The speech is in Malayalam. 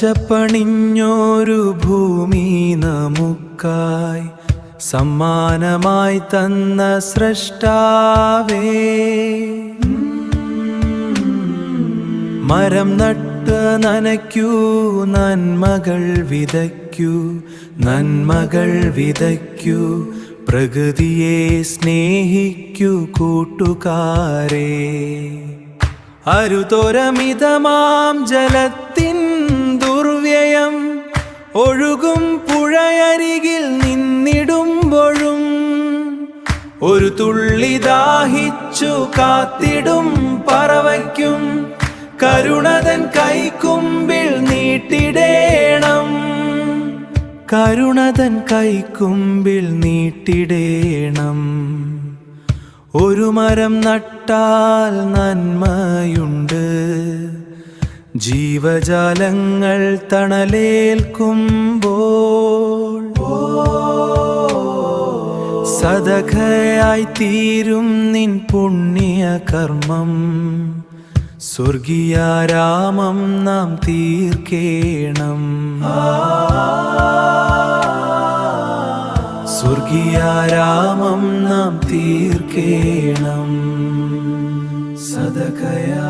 പച്ചപ്പണിഞ്ഞോരു ഭൂമി നമുക്കായി സമ്മാനമായി തന്ന സ്രഷ്ടാവേ, മരം നട്ട് നനയ്ക്കൂ, നന്മകൾ വിതയ്ക്കൂ, നന്മകൾ വിതയ്ക്കൂ, പ്രകൃതിയെ സ്നേഹിക്കൂ കൂട്ടുകാരേ. അരുതൊരമിതമാം ജലത്തിൻ ദുർവ്യയം ഒഴുകും പുഴയരികിൽ നിന്നിടുമ്പോഴും ഒരു തുള്ളി ദാഹിച്ചു കാത്തിടും പറവയ്ക്കും കരുണതൻ കൈക്കുമ്പിൽ നീട്ടിടേണം, കരുണതൻ കൈക്കുമ്പിൽ നീട്ടിടേണം. ഒരു മരം നട്ടാൽ നന്മയുണ്ട്, ജീവജാലങ്ങൾ തണലേൽക്കുമ്പോൾ സദഖയായി തീരും നിൻ പുണ്യകർമ്മം. സ്വർഗീയാരാമം നാം തീർക്കേണം, സ്വർഗീയാരാമം നാം തീർക്കേണം. സദഖയാ